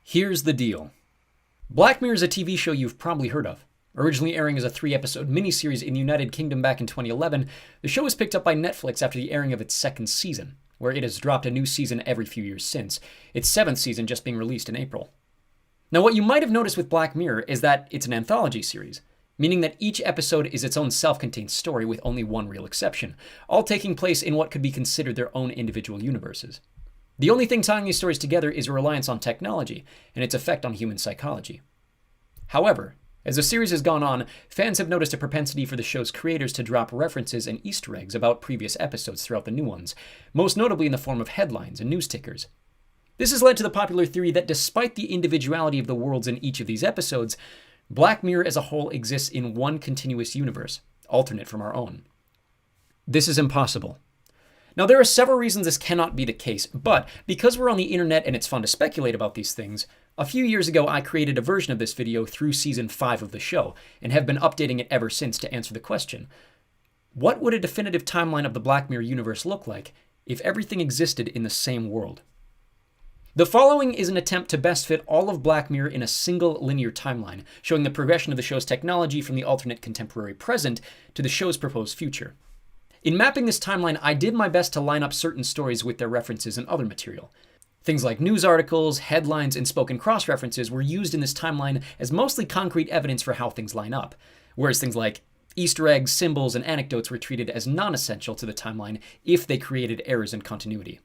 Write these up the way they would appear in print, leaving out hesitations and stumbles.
Here's the deal. Black Mirror is a TV show you've probably heard of. Originally airing as a 3-episode miniseries in the United Kingdom back in 2011, the show was picked up by Netflix after the airing of its second season, where it has dropped a new season every few years since, its 7th season just being released in April. Now, what you might have noticed with Black Mirror is that it's an anthology series, meaning that each episode is its own self-contained story with only one real exception, all taking place in what could be considered their own individual universes. The only thing tying these stories together is a reliance on technology and its effect on human psychology. However, as the series has gone on, fans have noticed a propensity for the show's creators to drop references and Easter eggs about previous episodes throughout the new ones, most notably in the form of headlines and news tickers. This has led to the popular theory that despite the individuality of the worlds in each of these episodes, Black Mirror as a whole exists in one continuous universe, alternate from our own. This is impossible. Now, there are several reasons this cannot be the case, but because we're on the internet and it's fun to speculate about these things, a few years ago I created a version of this video through season 5 of the show, and have been updating it ever since to answer the question: what would a definitive timeline of the Black Mirror universe look like if everything existed in the same world? The following is an attempt to best fit all of Black Mirror in a single linear timeline, showing the progression of the show's technology from the alternate contemporary present to the show's proposed future. In mapping this timeline, I did my best to line up certain stories with their references and other material. Things like news articles, headlines, and spoken cross-references were used in this timeline as mostly concrete evidence for how things line up, whereas things like Easter eggs, symbols, and anecdotes were treated as non-essential to the timeline if they created errors in continuity.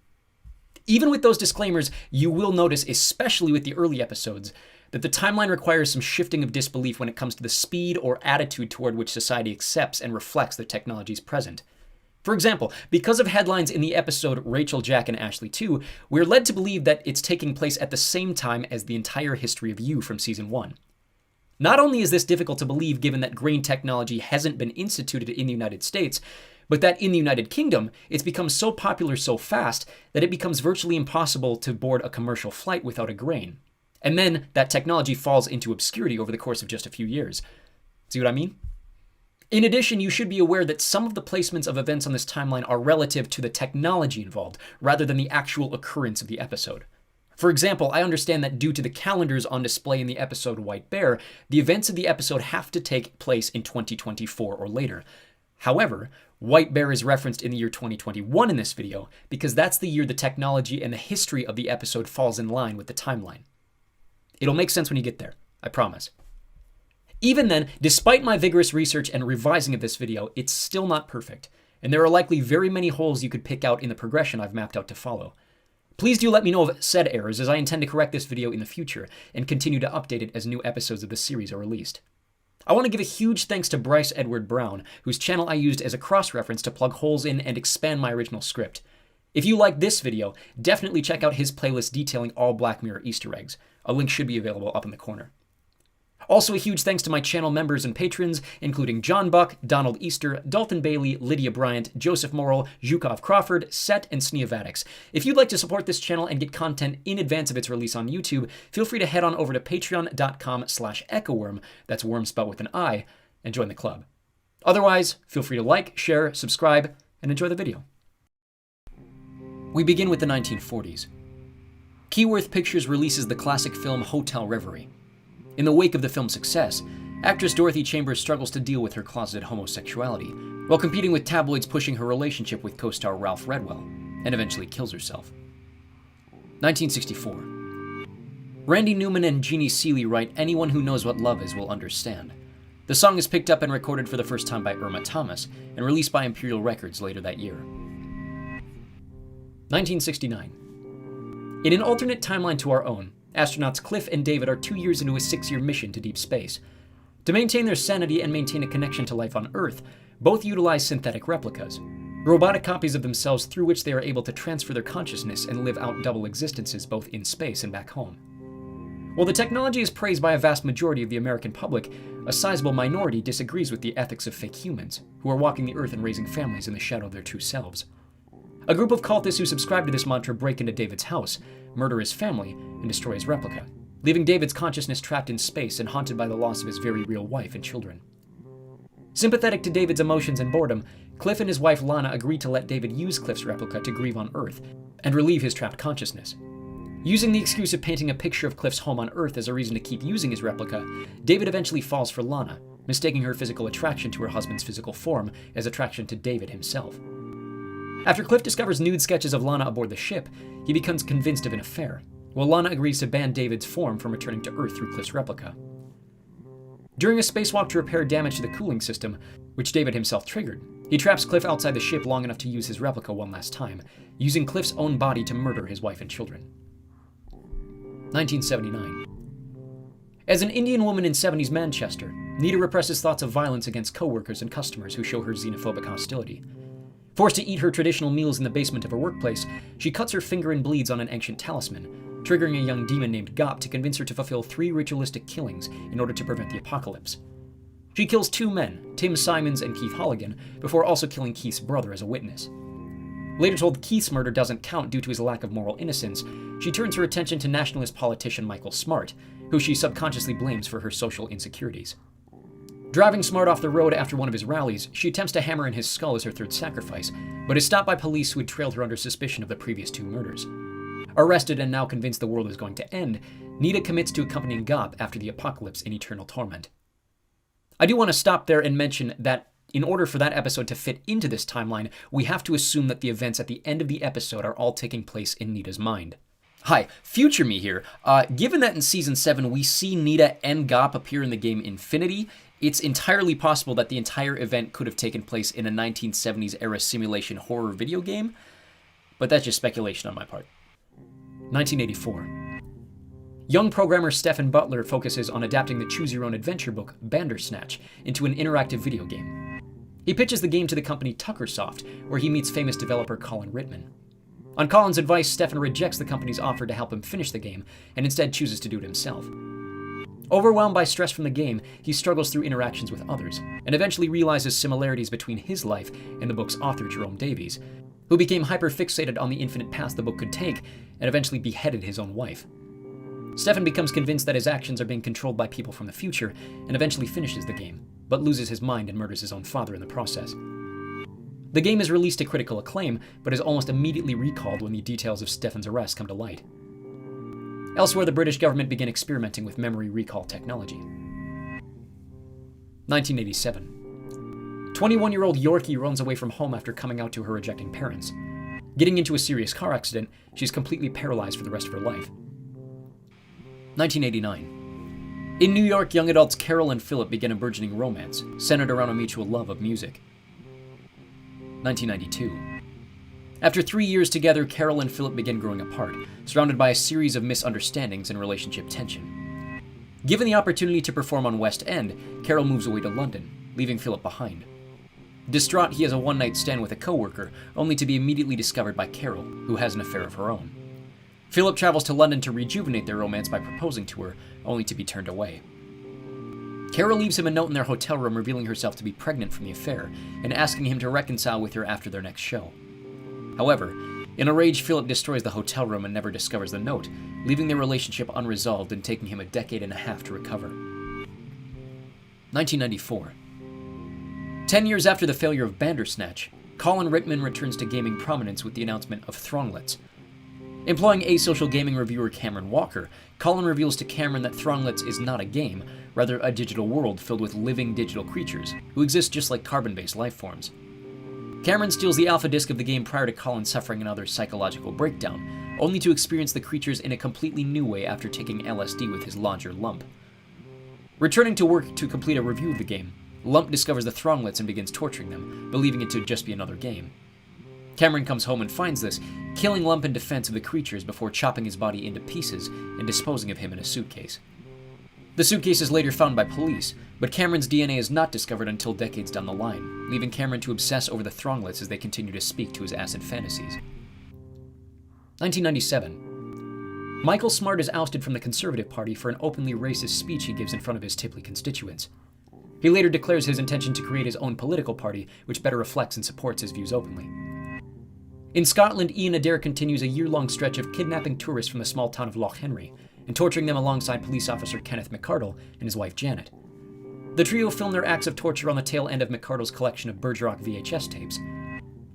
Even with those disclaimers, you will notice, especially with the early episodes, that the timeline requires some shifting of disbelief when it comes to the speed or attitude toward which society accepts and reflects the technologies present. For example, because of headlines in the episode Rachel, Jack, and Ashley 2, we're led to believe that it's taking place at the same time as the entire history of You from season 1. Not only is this difficult to believe given that grain technology hasn't been instituted in the United States, but that in the United Kingdom, it's become so popular so fast that it becomes virtually impossible to board a commercial flight without a grain. And then that technology falls into obscurity over the course of just a few years. See what I mean? In addition, you should be aware that some of the placements of events on this timeline are relative to the technology involved, rather than the actual occurrence of the episode. For example, I understand that due to the calendars on display in the episode White Bear, the events of the episode have to take place in 2024 or later. However, White Bear is referenced in the year 2021 in this video because that's the year the technology and the history of the episode falls in line with the timeline. It'll make sense when you get there, I promise. Even then, despite my vigorous research and revising of this video, it's still not perfect, and there are likely very many holes you could pick out in the progression I've mapped out to follow. Please do let me know of said errors, as I intend to correct this video in the future and continue to update it as new episodes of the series are released. I want to give a huge thanks to Bryce Edward Brown, whose channel I used as a cross-reference to plug holes in and expand my original script. If you like this video, definitely check out his playlist detailing all Black Mirror Easter eggs. A link should be available up in the corner. Also, a huge thanks to my channel members and patrons, including John Buck, Donald Easter, Dalton Bailey, Lydia Bryant, Joseph Morrill, Zhukov Crawford, Set, and Sneavatics. If you'd like to support this channel and get content in advance of its release on YouTube, feel free to head on over to patreon.com/echoworm, that's worm spelled with an I, and join the club. Otherwise, feel free to like, share, subscribe, and enjoy the video. We begin with the 1940s. Keyworth Pictures releases the classic film Hotel Reverie. In the wake of the film's success, actress Dorothy Chambers struggles to deal with her closeted homosexuality, while competing with tabloids pushing her relationship with co-star Ralph Redwell, and eventually kills herself. 1964. Randy Newman and Jeannie Seeley write "Anyone Who Knows What Love Is Will Understand." The song is picked up and recorded for the first time by Irma Thomas, and released by Imperial Records later that year. 1969. In an alternate timeline to our own, astronauts Cliff and David are 2 years into a 6-year mission to deep space. To maintain their sanity and maintain a connection to life on Earth, both utilize synthetic replicas, robotic copies of themselves through which they are able to transfer their consciousness and live out double existences both in space and back home. While the technology is praised by a vast majority of the American public, a sizable minority disagrees with the ethics of fake humans, who are walking the Earth and raising families in the shadow of their true selves. A group of cultists who subscribe to this mantra break into David's house, murder his family, and destroy his replica, leaving David's consciousness trapped in space and haunted by the loss of his very real wife and children. Sympathetic to David's emotions and boredom, Cliff and his wife Lana agree to let David use Cliff's replica to grieve on Earth and relieve his trapped consciousness. Using the excuse of painting a picture of Cliff's home on Earth as a reason to keep using his replica, David eventually falls for Lana, mistaking her physical attraction to her husband's physical form as attraction to David himself. After Cliff discovers nude sketches of Lana aboard the ship, he becomes convinced of an affair, while Lana agrees to ban David's form from returning to Earth through Cliff's replica. During a spacewalk to repair damage to the cooling system, which David himself triggered, he traps Cliff outside the ship long enough to use his replica one last time, using Cliff's own body to murder his wife and children. 1979. As an Indian woman in 70s Manchester, Nita represses thoughts of violence against co-workers and customers who show her xenophobic hostility. Forced to eat her traditional meals in the basement of her workplace, she cuts her finger and bleeds on an ancient talisman, triggering a young demon named Gop to convince her to fulfill 3 ritualistic killings in order to prevent the apocalypse. She kills 2 men, Tim Simons and Keith Holligan, before also killing Keith's brother as a witness. Later told Keith's murder doesn't count due to his lack of moral innocence, she turns her attention to nationalist politician Michael Smart, who she subconsciously blames for her social insecurities. Driving Smart off the road after one of his rallies, she attempts to hammer in his skull as her 3rd sacrifice, but is stopped by police who had trailed her under suspicion of the previous 2 murders. Arrested and now convinced the world is going to end, Nita commits to accompanying Gop after the apocalypse in eternal torment. I do want to stop there and mention that in order for that episode to fit into this timeline, we have to assume that the events at the end of the episode are all taking place in Nita's mind. Hi, future me here. Given that in Season 7 we see Nita and Gop appear in the game Infinity, it's entirely possible that the entire event could have taken place in a 1970s era simulation horror video game, but that's just speculation on my part. 1984. Young programmer Stephen Butler focuses on adapting the choose-your-own-adventure book Bandersnatch into an interactive video game. He pitches the game to the company Tuckersoft, where he meets famous developer Colin Rittman. On Colin's advice, Stephen rejects the company's offer to help him finish the game, and instead chooses to do it himself. Overwhelmed by stress from the game, he struggles through interactions with others, and eventually realizes similarities between his life and the book's author Jerome Davies, who became hyper-fixated on the infinite paths the book could take, and eventually beheaded his own wife. Stefan becomes convinced that his actions are being controlled by people from the future, and eventually finishes the game, but loses his mind and murders his own father in the process. The game is released to critical acclaim, but is almost immediately recalled when the details of Stefan's arrest come to light. Elsewhere, the British government began experimenting with memory recall technology. 1987. 21-year-old Yorkie runs away from home after coming out to her rejecting parents. Getting into a serious car accident, she's completely paralyzed for the rest of her life. 1989. In New York, young adults Carol and Philip begin a burgeoning romance, centered around a mutual love of music. 1992. After 3 years together, Carol and Philip begin growing apart, surrounded by a series of misunderstandings and relationship tension. Given the opportunity to perform on West End, Carol moves away to London, leaving Philip behind. Distraught, he has a one-night stand with a coworker, only to be immediately discovered by Carol, who has an affair of her own. Philip travels to London to rejuvenate their romance by proposing to her, only to be turned away. Carol leaves him a note in their hotel room revealing herself to be pregnant from the affair, and asking him to reconcile with her after their next show. However, in a rage, Philip destroys the hotel room and never discovers the note, leaving their relationship unresolved and taking him a decade and a half to recover. 1994. 10 years after the failure of Bandersnatch, Colin Rittman returns to gaming prominence with the announcement of Thronglets. Employing asocial gaming reviewer Cameron Walker, Colin reveals to Cameron that Thronglets is not a game, rather a digital world filled with living digital creatures, who exist just like carbon-based life forms. Cameron steals the alpha disc of the game prior to Colin suffering another psychological breakdown, only to experience the creatures in a completely new way after taking LSD with his lodger Lump. Returning to work to complete a review of the game, Lump discovers the Thronglets and begins torturing them, believing it to just be another game. Cameron comes home and finds this, killing Lump in defense of the creatures before chopping his body into pieces and disposing of him in a suitcase. The suitcase is later found by police, but Cameron's DNA is not discovered until decades down the line, leaving Cameron to obsess over the Thronglets as they continue to speak to his acid fantasies. 1997. Michael Smart is ousted from the Conservative Party for an openly racist speech he gives in front of his Tipley constituents. He later declares his intention to create his own political party, which better reflects and supports his views openly. In Scotland, Ian Adair continues a year-long stretch of kidnapping tourists from the small town of Loch Henry, and torturing them alongside police officer Kenneth McCardle and his wife Janet. The trio film their acts of torture on the tail end of McCardle's collection of Bergerac VHS tapes.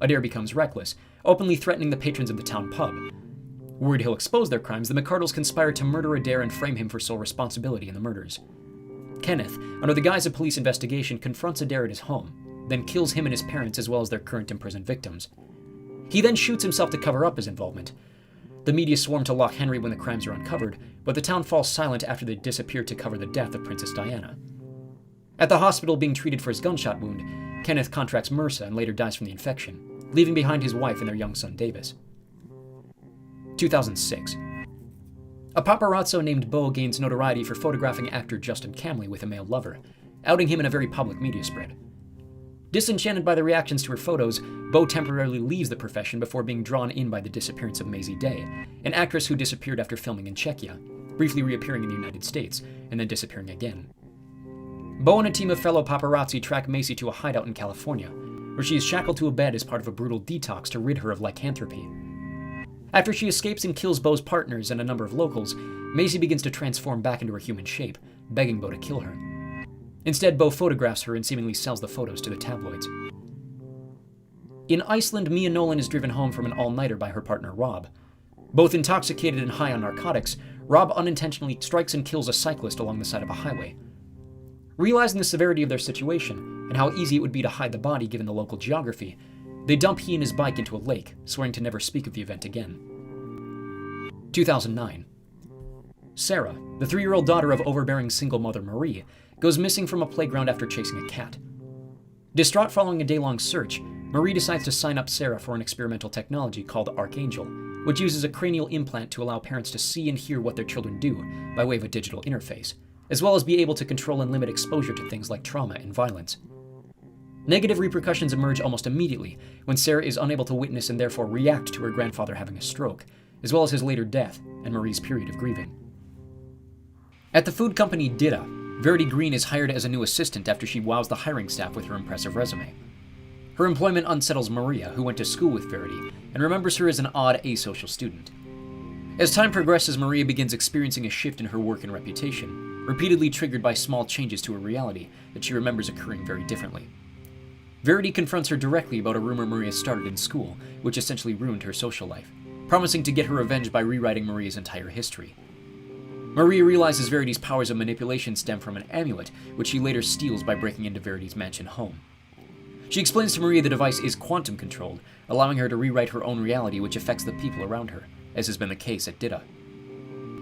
Adair becomes reckless, openly threatening the patrons of the town pub. Worried he'll expose their crimes, the McCardles conspire to murder Adair and frame him for sole responsibility in the murders. Kenneth, under the guise of police investigation, confronts Adair at his home, then kills him and his parents as well as their current imprisoned victims. He then shoots himself to cover up his involvement. The media swarm to Loch Henry when the crimes are uncovered, but the town falls silent after they disappear to cover the death of Princess Diana. At the hospital being treated for his gunshot wound, Kenneth contracts MRSA and later dies from the infection, leaving behind his wife and their young son Davis. 2006. A paparazzo named Beau gains notoriety for photographing actor Justin Camley with a male lover, outing him in a very public media spread. Disenchanted by the reactions to her photos, Beau temporarily leaves the profession before being drawn in by the disappearance of Maisie Day, an actress who disappeared after filming in Czechia, briefly reappearing in the United States, and then disappearing again. Beau and a team of fellow paparazzi track Maisie to a hideout in California, where she is shackled to a bed as part of a brutal detox to rid her of lycanthropy. After she escapes and kills Beau's partners and a number of locals, Maisie begins to transform back into her human shape, begging Beau to kill her. Instead, Beau photographs her and seemingly sells the photos to the tabloids. In Iceland, Mia Nolan is driven home from an all-nighter by her partner Rob. Both intoxicated and high on narcotics, Rob unintentionally strikes and kills a cyclist along the side of a highway. Realizing the severity of their situation, and how easy it would be to hide the body given the local geography, they dump he and his bike into a lake, swearing to never speak of the event again. 2009. Sarah, the 3-year-old daughter of overbearing single mother Marie, goes missing from a playground after chasing a cat. Distraught following a day-long search, Marie decides to sign up Sarah for an experimental technology called Archangel, which uses a cranial implant to allow parents to see and hear what their children do by way of a digital interface, as well as be able to control and limit exposure to things like trauma and violence. Negative repercussions emerge almost immediately when Sarah is unable to witness and therefore react to her grandfather having a stroke, as well as his later death and Marie's period of grieving. At the food company Dita, Verity Green is hired as a new assistant after she wows the hiring staff with her impressive resume. Her employment unsettles Maria, who went to school with Verity, and remembers her as an odd, asocial student. As time progresses, Maria begins experiencing a shift in her work and reputation, repeatedly triggered by small changes to her reality that she remembers occurring very differently. Verity confronts her directly about a rumor Maria started in school, which essentially ruined her social life, promising to get her revenge by rewriting Maria's entire history. Maria realizes Verity's powers of manipulation stem from an amulet, which she later steals by breaking into Verity's mansion home. She explains to Maria the device is quantum-controlled, allowing her to rewrite her own reality which affects the people around her, as has been the case at Dita.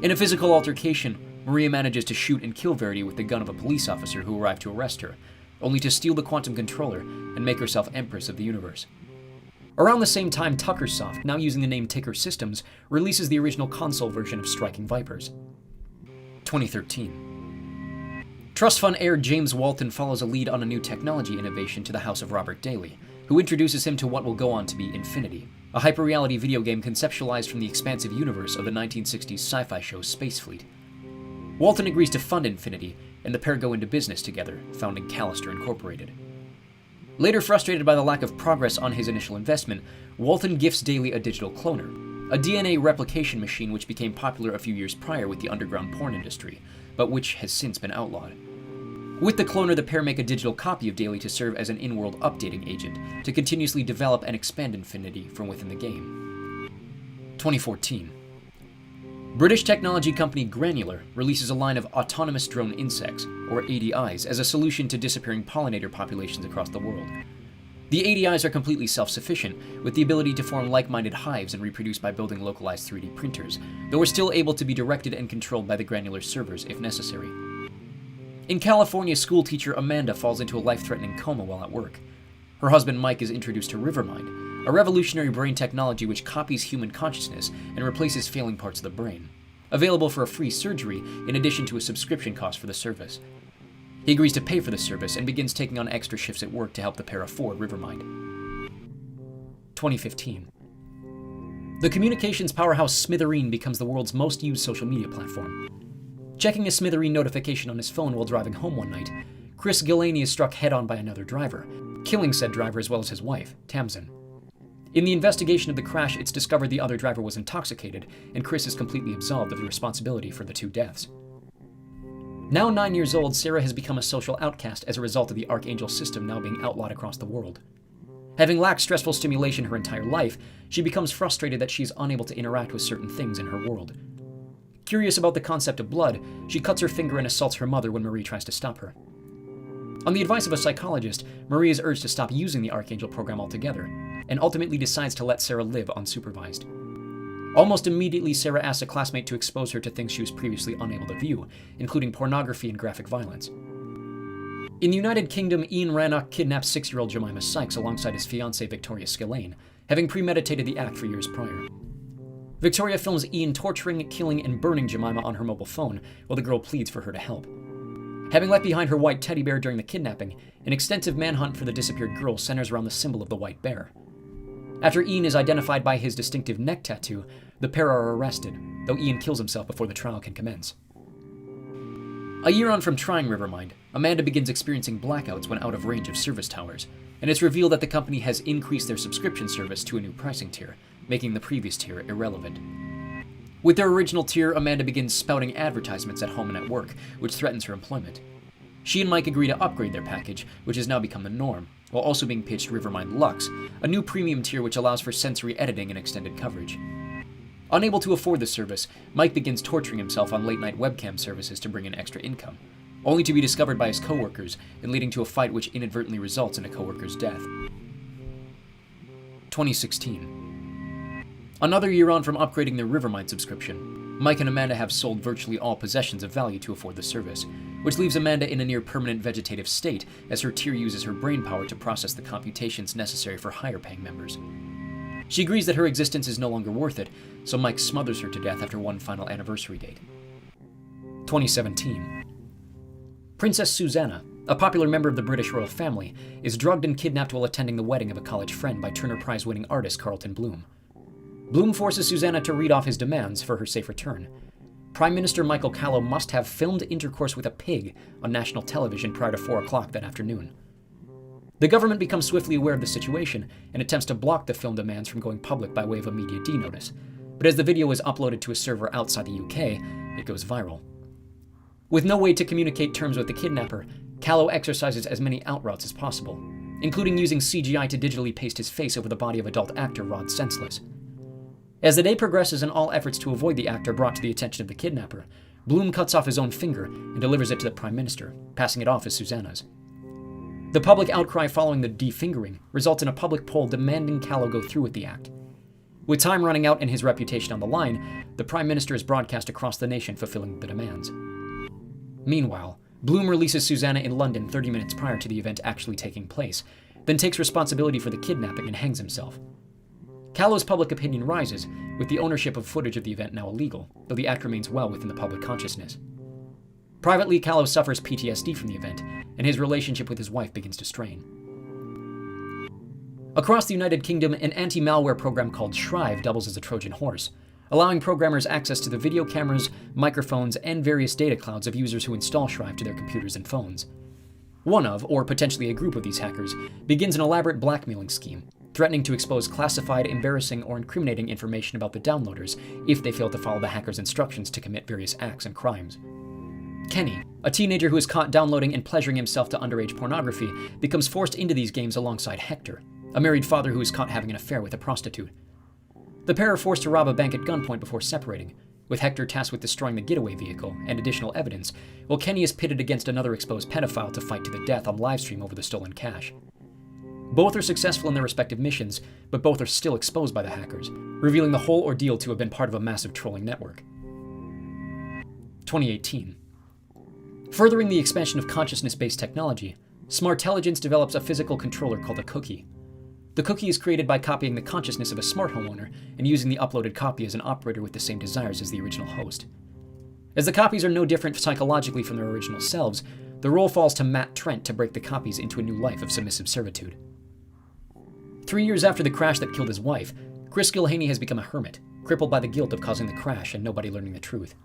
In a physical altercation, Maria manages to shoot and kill Verity with the gun of a police officer who arrived to arrest her, only to steal the quantum controller and make herself Empress of the Universe. Around the same time, Tuckersoft, now using the name Ticker Systems, releases the original console version of Striking Vipers. 2013. Trust fund heir James Walton follows a lead on a new technology innovation to the house of Robert Daly, who introduces him to what will go on to be Infinity, a hyper-reality video game conceptualized from the expansive universe of the 1960s sci-fi show Space Fleet. Walton agrees to fund Infinity, and the pair go into business together, founding Callister Incorporated. Later frustrated by the lack of progress on his initial investment, Walton gifts Daly a digital cloner, a DNA replication machine which became popular a few years prior with the underground porn industry, but which has since been outlawed. With the cloner, the pair make a digital copy of Daly to serve as an in-world updating agent, to continuously develop and expand Infinity from within the game. 2014. British technology company Granular releases a line of autonomous drone insects, or ADIs, as a solution to disappearing pollinator populations across the world. The ADIs are completely self-sufficient, with the ability to form like-minded hives and reproduce by building localized 3D printers, though are still able to be directed and controlled by the Granular servers if necessary. In California, schoolteacher Amanda falls into a life-threatening coma while at work. Her husband Mike is introduced to Rivermind, a revolutionary brain technology which copies human consciousness and replaces failing parts of the brain, available for a free surgery in addition to a subscription cost for the service. He agrees to pay for the service and begins taking on extra shifts at work to help the pair afford Rivermind. 2015. The communications powerhouse Smithereen becomes the world's most used social media platform. Checking a Smithereen notification on his phone while driving home one night, Chris Gillaney is struck head-on by another driver, killing said driver as well as his wife, Tamsin. In the investigation of the crash, it's discovered the other driver was intoxicated, and Chris is completely absolved of the responsibility for the two deaths. Now 9 years old, Sarah has become a social outcast as a result of the Archangel system now being outlawed across the world. Having lacked stressful stimulation her entire life, she becomes frustrated that she is unable to interact with certain things in her world. Curious about the concept of blood, she cuts her finger and assaults her mother when Marie tries to stop her. On the advice of a psychologist, Marie is urged to stop using the Archangel program altogether, and ultimately decides to let Sarah live unsupervised. Almost immediately, Sarah asks a classmate to expose her to things she was previously unable to view, including pornography and graphic violence. In the United Kingdom, Ian Rannoch kidnaps 6-year-old Jemima Sykes alongside his fiancée Victoria Skillane, having premeditated the act for years prior. Victoria films Ian torturing, killing, and burning Jemima on her mobile phone while the girl pleads for her to help. Having left behind her white teddy bear during the kidnapping, an extensive manhunt for the disappeared girl centers around the symbol of the white bear. After Ian is identified by his distinctive neck tattoo, the pair are arrested, though Ian kills himself before the trial can commence. A year on from trying Rivermind, Amanda begins experiencing blackouts when out of range of service towers, and it's revealed that the company has increased their subscription service to a new pricing tier, making the previous tier irrelevant. With their original tier, Amanda begins spouting advertisements at home and at work, which threatens her employment. She and Mike agree to upgrade their package, which has now become the norm, while also being pitched Rivermind Lux, a new premium tier which allows for sensory editing and extended coverage. Unable to afford the service, Mike begins torturing himself on late-night webcam services to bring in extra income, only to be discovered by his coworkers and leading to a fight which inadvertently results in a coworker's death. 2016. Another year on from upgrading their Rivermind subscription, Mike and Amanda have sold virtually all possessions of value to afford the service, which leaves Amanda in a near-permanent vegetative state as her tier uses her brain power to process the computations necessary for higher-paying members. She agrees that her existence is no longer worth it, so Mike smothers her to death after one final anniversary date. 2017. Princess Susanna, a popular member of the British royal family, is drugged and kidnapped while attending the wedding of a college friend by Turner Prize-winning artist Carlton Bloom. Bloom forces Susanna to read off his demands for her safe return. Prime Minister Michael Callow must have filmed intercourse with a pig on national television prior to 4 o'clock that afternoon. The government becomes swiftly aware of the situation and attempts to block the film demands from going public by way of a media D-notice, but as the video is uploaded to a server outside the UK, it goes viral. With no way to communicate terms with the kidnapper, Callow exercises as many outroutes as possible, including using CGI to digitally paste his face over the body of adult actor Rod Senseless. As the day progresses and all efforts to avoid the act are brought to the attention of the kidnapper, Bloom cuts off his own finger and delivers it to the Prime Minister, passing it off as Susanna's. The public outcry following the defingering results in a public poll demanding Callow go through with the act. With time running out and his reputation on the line, the Prime Minister is broadcast across the nation fulfilling the demands. Meanwhile, Bloom releases Susanna in London 30 minutes prior to the event actually taking place, then takes responsibility for the kidnapping and hangs himself. Callow's public opinion rises, with the ownership of footage of the event now illegal, though the act remains well within the public consciousness. Privately, Callow suffers PTSD from the event, and his relationship with his wife begins to strain. Across the United Kingdom, an anti-malware program called Shrive doubles as a Trojan horse, allowing programmers access to the video cameras, microphones, and various data clouds of users who install Shrive to their computers and phones. One of, or potentially a group of these hackers, begins an elaborate blackmailing scheme, threatening to expose classified, embarrassing, or incriminating information about the downloaders if they fail to follow the hacker's instructions to commit various acts and crimes. Kenny, a teenager who is caught downloading and pleasuring himself to underage pornography, becomes forced into these games alongside Hector, a married father who is caught having an affair with a prostitute. The pair are forced to rob a bank at gunpoint before separating, with Hector tasked with destroying the getaway vehicle and additional evidence, while Kenny is pitted against another exposed pedophile to fight to the death on livestream over the stolen cash. Both are successful in their respective missions, but both are still exposed by the hackers, revealing the whole ordeal to have been part of a massive trolling network. 2018. Furthering the expansion of consciousness-based technology, Smartelligence develops a physical controller called a cookie. The cookie is created by copying the consciousness of a smart home owner and using the uploaded copy as an operator with the same desires as the original host. As the copies are no different psychologically from their original selves, the role falls to Matt Trent to break the copies into a new life of submissive servitude. 3 years after the crash that killed his wife, Chris Gilhaney has become a hermit, crippled by the guilt of causing the crash and nobody learning the truth.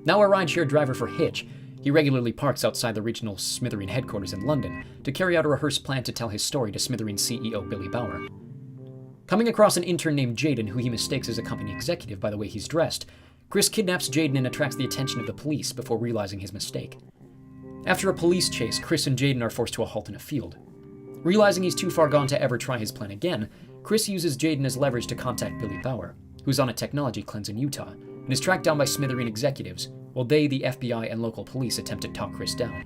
Now a rideshare driver for Hitch, he regularly parks outside the regional Smithereen headquarters in London to carry out a rehearsed plan to tell his story to Smithereen CEO Billy Bauer. Coming across an intern named Jaden who he mistakes as a company executive by the way he's dressed, Chris kidnaps Jaden and attracts the attention of the police before realizing his mistake. After a police chase, Chris and Jaden are forced to a halt in a field. Realizing he's too far gone to ever try his plan again, Chris uses Jaden as leverage to contact Billy Bauer, who's on a technology cleanse in Utah, and is tracked down by Smithereen executives, while they, the FBI, and local police attempt to talk Chris down.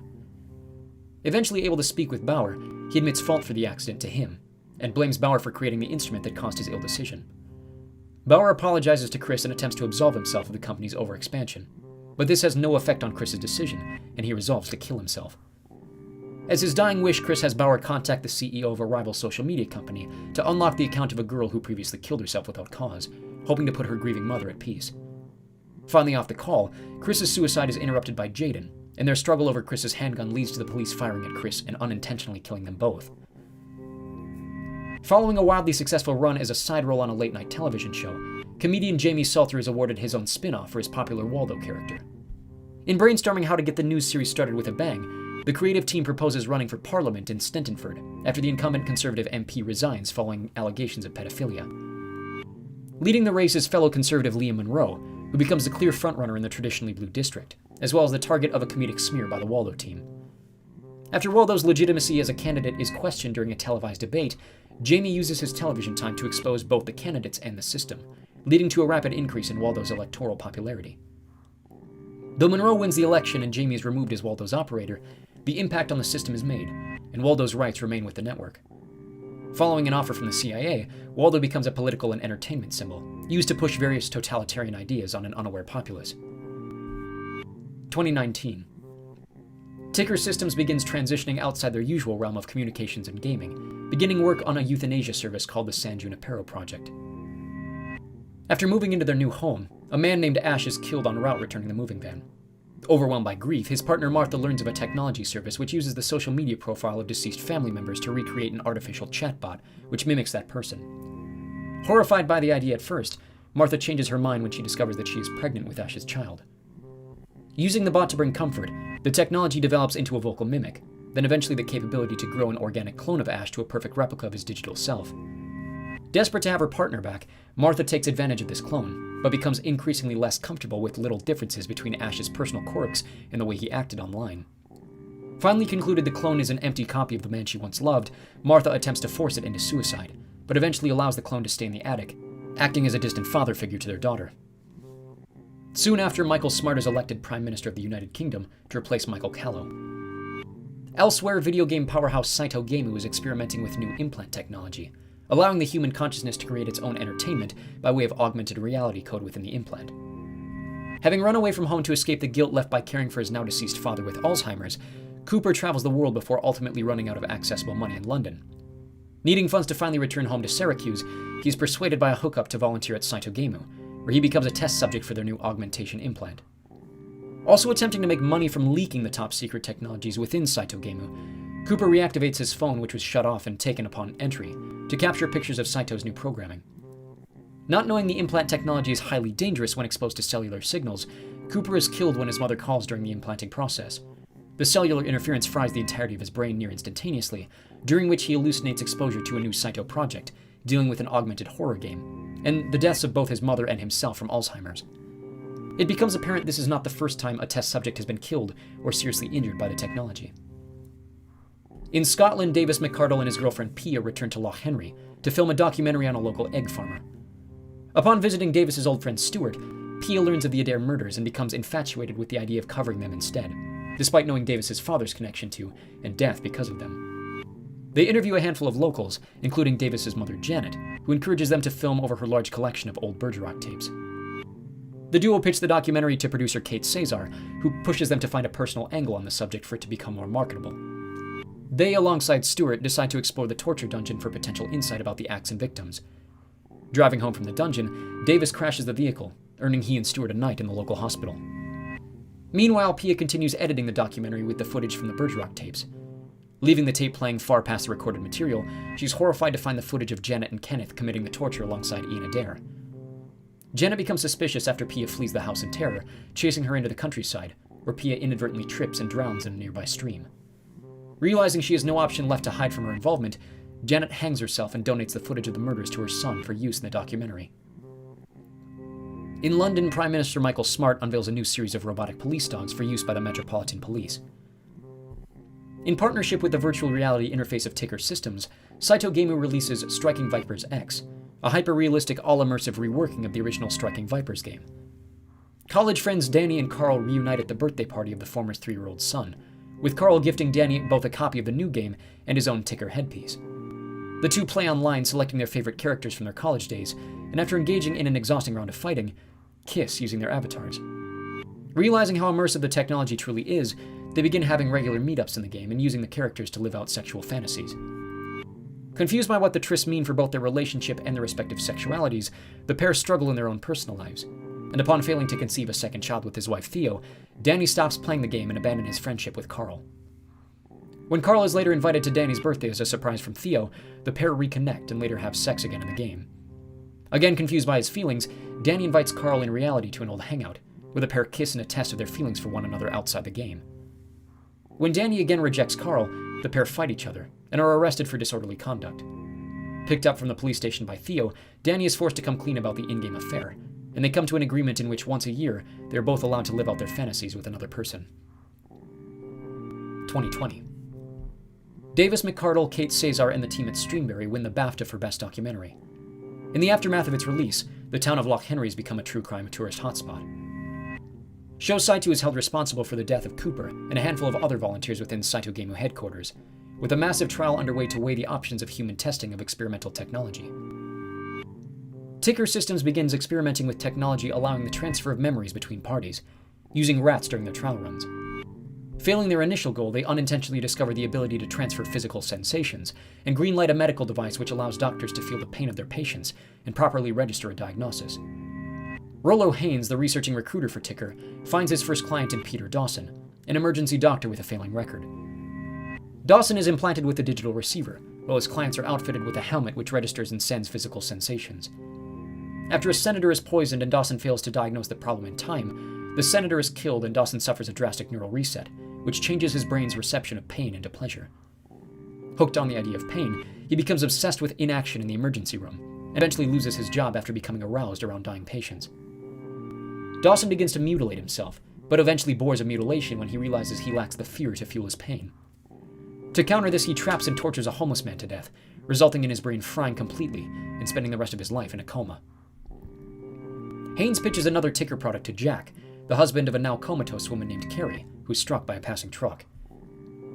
Eventually able to speak with Bauer, he admits fault for the accident to him, and blames Bauer for creating the instrument that caused his ill decision. Bauer apologizes to Chris and attempts to absolve himself of the company's overexpansion, but this has no effect on Chris's decision, and he resolves to kill himself. As his dying wish, Chris has Bauer contact the CEO of a rival social media company to unlock the account of a girl who previously killed herself without cause, hoping to put her grieving mother at peace. Finally off the call, Chris's suicide is interrupted by Jaden, and their struggle over Chris's handgun leads to the police firing at Chris and unintentionally killing them both. Following a wildly successful run as a side role on a late-night television show, comedian Jamie Salter is awarded his own spin-off for his popular Waldo character. In brainstorming how to get the news series started with a bang, the creative team proposes running for Parliament in Stentonford after the incumbent Conservative MP resigns following allegations of pedophilia. Leading the race is fellow Conservative Liam Monroe, who becomes the clear frontrunner in the traditionally blue district, as well as the target of a comedic smear by the Waldo team. After Waldo's legitimacy as a candidate is questioned during a televised debate, Jamie uses his television time to expose both the candidates and the system, leading to a rapid increase in Waldo's electoral popularity. Though Monroe wins the election and Jamie is removed as Waldo's operator, the impact on the system is made, and Waldo's rights remain with the network. Following an offer from the CIA, Waldo becomes a political and entertainment symbol, used to push various totalitarian ideas on an unaware populace. 2019. Ticker Systems begins transitioning outside their usual realm of communications and gaming, beginning work on a euthanasia service called the San Junipero Project. After moving into their new home, a man named Ash is killed en route returning the moving van. Overwhelmed by grief, his partner Martha learns of a technology service which uses the social media profile of deceased family members to recreate an artificial chatbot, which mimics that person. Horrified by the idea at first, Martha changes her mind when she discovers that she is pregnant with Ash's child. Using the bot to bring comfort, the technology develops into a vocal mimic, then eventually the capability to grow an organic clone of Ash to a perfect replica of his digital self. Desperate to have her partner back, Martha takes advantage of this clone, but becomes increasingly less comfortable with little differences between Ash's personal quirks and the way he acted online. Finally concluded the clone is an empty copy of the man she once loved, Martha attempts to force it into suicide, but eventually allows the clone to stay in the attic, acting as a distant father figure to their daughter. Soon after, Michael Smart is elected Prime Minister of the United Kingdom to replace Michael Callow. Elsewhere, video game powerhouse Saito Gameu is experimenting with new implant technology, allowing the human consciousness to create its own entertainment by way of augmented reality code within the implant. Having run away from home to escape the guilt left by caring for his now-deceased father with Alzheimer's, Cooper travels the world before ultimately running out of accessible money in London. Needing funds to finally return home to Syracuse, he's persuaded by a hookup to volunteer at Saito Gameu, where he becomes a test subject for their new augmentation implant. Also attempting to make money from leaking the top-secret technologies within Saito Gameu, Cooper reactivates his phone, which was shut off and taken upon entry, to capture pictures of Saito's new programming. Not knowing the implant technology is highly dangerous when exposed to cellular signals, Cooper is killed when his mother calls during the implanting process. The cellular interference fries the entirety of his brain near instantaneously, during which he hallucinates exposure to a new Saito project, dealing with an augmented horror game, and the deaths of both his mother and himself from Alzheimer's. It becomes apparent this is not the first time a test subject has been killed or seriously injured by the technology. In Scotland, Davis McCardle and his girlfriend Pia return to Loch Henry to film a documentary on a local egg farmer. Upon visiting Davis's old friend Stuart, Pia learns of the Adair murders and becomes infatuated with the idea of covering them instead, despite knowing Davis's father's connection to and death because of them. They interview a handful of locals, including Davis's mother Janet, who encourages them to film over her large collection of old Bergerac tapes. The duo pitch the documentary to producer Kate Cesar, who pushes them to find a personal angle on the subject for it to become more marketable. They, alongside Stewart, decide to explore the torture dungeon for potential insight about the acts and victims. Driving home from the dungeon, Davis crashes the vehicle, earning he and Stewart a night in the local hospital. Meanwhile, Pia continues editing the documentary with the footage from the Bergerac tapes. Leaving the tape playing far past the recorded material, she's horrified to find the footage of Janet and Kenneth committing the torture alongside Ian Adair. Janet becomes suspicious after Pia flees the house in terror, chasing her into the countryside, where Pia inadvertently trips and drowns in a nearby stream. Realizing she has no option left to hide from her involvement, Janet hangs herself and donates the footage of the murders to her son for use in the documentary. In London, Prime Minister Michael Smart unveils a new series of robotic police dogs for use by the Metropolitan Police. In partnership with the virtual reality interface of Ticker Systems, Saito Gaming releases Striking Vipers X, a hyper-realistic, all-immersive reworking of the original Striking Vipers game. College friends Danny and Carl reunite at the birthday party of the former's 3-year-old son, with Carl gifting Danny both a copy of the new game and his own Ticker headpiece. The two play online, selecting their favorite characters from their college days, and after engaging in an exhausting round of fighting, kiss using their avatars. Realizing how immersive the technology truly is, they begin having regular meetups in the game and using the characters to live out sexual fantasies. Confused by what the trysts mean for both their relationship and their respective sexualities, the pair struggle in their own personal lives. And upon failing to conceive a second child with his wife Theo, Danny stops playing the game and abandons his friendship with Carl. When Carl is later invited to Danny's birthday as a surprise from Theo, the pair reconnect and later have sex again in the game. Again confused by his feelings, Danny invites Carl in reality to an old hangout, where the pair kiss and attest to their feelings for one another outside the game. When Danny again rejects Carl, the pair fight each other and are arrested for disorderly conduct. Picked up from the police station by Theo, Danny is forced to come clean about the in-game affair, and they come to an agreement in which once a year, they are both allowed to live out their fantasies with another person. 2020. Davis McCardle, Kate Cesar, and the team at Streamberry win the BAFTA for Best Documentary. In the aftermath of its release, the town of Loch Henry has become a true crime tourist hotspot. Sho Saito is held responsible for the death of Cooper and a handful of other volunteers within Saito Gaming headquarters, with a massive trial underway to weigh the options of human testing of experimental technology. Ticker Systems begins experimenting with technology allowing the transfer of memories between parties, using rats during their trial runs. Failing their initial goal, they unintentionally discover the ability to transfer physical sensations, and greenlight a medical device which allows doctors to feel the pain of their patients and properly register a diagnosis. Rollo Haynes, the researching recruiter for Ticker, finds his first client in Peter Dawson, an emergency doctor with a failing record. Dawson is implanted with a digital receiver, while his clients are outfitted with a helmet which registers and sends physical sensations. After a senator is poisoned and Dawson fails to diagnose the problem in time, the senator is killed and Dawson suffers a drastic neural reset, which changes his brain's reception of pain into pleasure. Hooked on the idea of pain, he becomes obsessed with inaction in the emergency room, and eventually loses his job after becoming aroused around dying patients. Dawson begins to mutilate himself, but eventually bores a mutilation when he realizes he lacks the fear to fuel his pain. To counter this, he traps and tortures a homeless man to death, resulting in his brain frying completely and spending the rest of his life in a coma. Haynes pitches another Ticker product to Jack, the husband of a now comatose woman named Carrie, who is struck by a passing truck.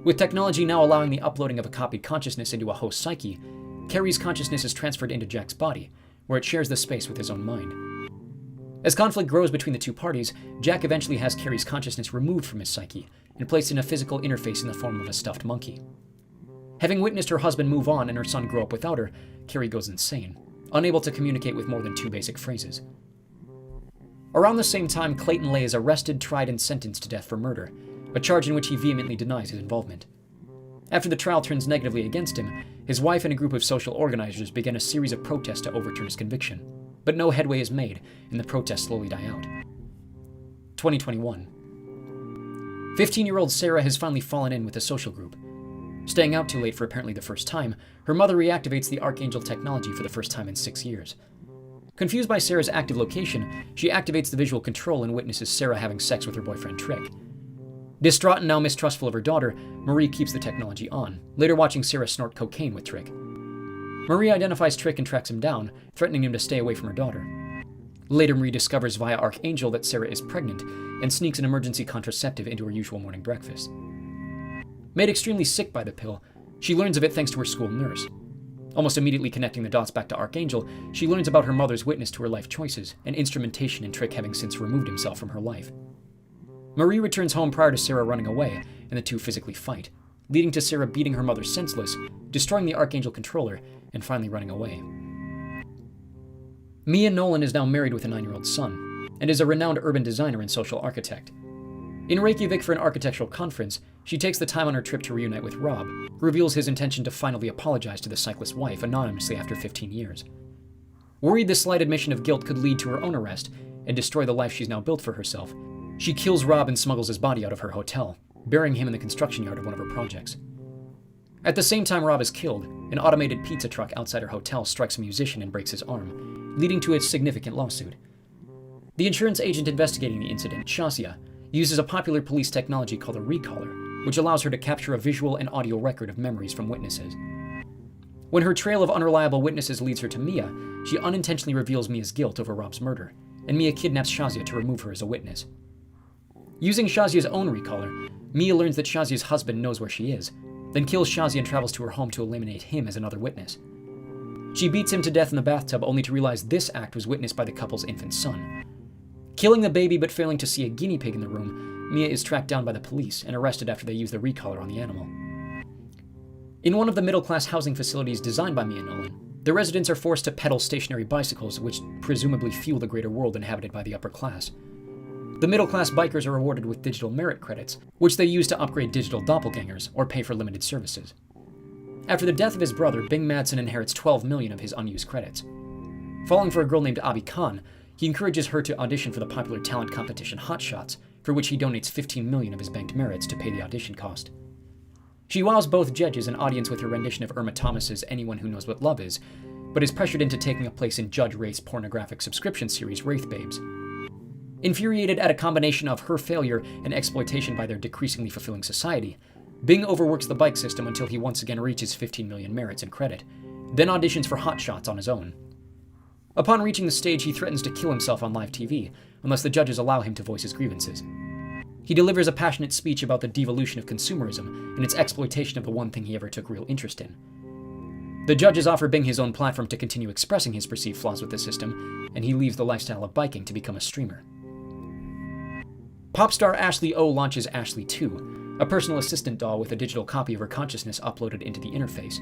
With technology now allowing the uploading of a copied consciousness into a host psyche, Carrie's consciousness is transferred into Jack's body, where it shares the space with his own mind. As conflict grows between the two parties, Jack eventually has Carrie's consciousness removed from his psyche and placed in a physical interface in the form of a stuffed monkey. Having witnessed her husband move on and her son grow up without her, Carrie goes insane, unable to communicate with more than 2 basic phrases. Around the same time, Clayton Lay is arrested, tried, and sentenced to death for murder, a charge in which he vehemently denies his involvement. After the trial turns negatively against him, his wife and a group of social organizers begin a series of protests to overturn his conviction, but no headway is made, and the protests slowly die out. 2021. 15-year-old Sarah has finally fallen in with a social group. Staying out too late for apparently the first time, her mother reactivates the Archangel technology for the first time in 6 years. Confused by Sarah's active location, she activates the visual control and witnesses Sarah having sex with her boyfriend Trick. Distraught and now mistrustful of her daughter, Marie keeps the technology on, later watching Sarah snort cocaine with Trick. Marie identifies Trick and tracks him down, threatening him to stay away from her daughter. Later, Marie discovers via Archangel that Sarah is pregnant and sneaks an emergency contraceptive into her usual morning breakfast. Made extremely sick by the pill, she learns of it thanks to her school nurse. Almost immediately connecting the dots back to Archangel, she learns about her mother's witness to her life choices and instrumentation in Trick having since removed himself from her life. Marie returns home prior to Sarah running away, and the two physically fight, leading to Sarah beating her mother senseless, destroying the Archangel controller, and finally running away. Mia Nolan is now married with a 9-year-old son, and is a renowned urban designer and social architect. In Reykjavik for an architectural conference, she takes the time on her trip to reunite with Rob, who reveals his intention to finally apologize to the cyclist's wife anonymously after 15 years. Worried this slight admission of guilt could lead to her own arrest and destroy the life she's now built for herself, she kills Rob and smuggles his body out of her hotel, burying him in the construction yard of one of her projects. At the same time Rob is killed, an automated pizza truck outside her hotel strikes a musician and breaks his arm, leading to a significant lawsuit. The insurance agent investigating the incident, Shazia, uses a popular police technology called a recaller, which allows her to capture a visual and audio record of memories from witnesses. When her trail of unreliable witnesses leads her to Mia, she unintentionally reveals Mia's guilt over Rob's murder, and Mia kidnaps Shazia to remove her as a witness. Using Shazia's own recaller, Mia learns that Shazia's husband knows where she is, then kills Shazia and travels to her home to eliminate him as another witness. She beats him to death in the bathtub, only to realize this act was witnessed by the couple's infant son. Killing the baby but failing to see a guinea pig in the room, Mia is tracked down by the police and arrested after they use the recaller on the animal. In one of the middle-class housing facilities designed by Mia Nolan, the residents are forced to pedal stationary bicycles, which presumably fuel the greater world inhabited by the upper class. The middle-class bikers are awarded with digital merit credits, which they use to upgrade digital doppelgangers or pay for limited services. After the death of his brother, Bing Madsen inherits 12 million of his unused credits. Falling for a girl named Abi Khan, he encourages her to audition for the popular talent competition Hot Shots, for which he donates 15 million of his banked merits to pay the audition cost. She wows both judges and audience with her rendition of Irma Thomas's Anyone Who Knows What Love Is, but is pressured into taking a place in Judge Wraith's pornographic subscription series Wraith Babes. Infuriated at a combination of her failure and exploitation by their decreasingly fulfilling society, Bing overworks the bike system until he once again reaches 15 million merits and credit, then auditions for Hot Shots on his own. Upon reaching the stage, he threatens to kill himself on live TV, unless the judges allow him to voice his grievances. He delivers a passionate speech about the devolution of consumerism and its exploitation of the one thing he ever took real interest in. The judges offer Bing his own platform to continue expressing his perceived flaws with the system, and he leaves the lifestyle of biking to become a streamer. Pop star Ashley O launches Ashley 2, a personal assistant doll with a digital copy of her consciousness uploaded into the interface.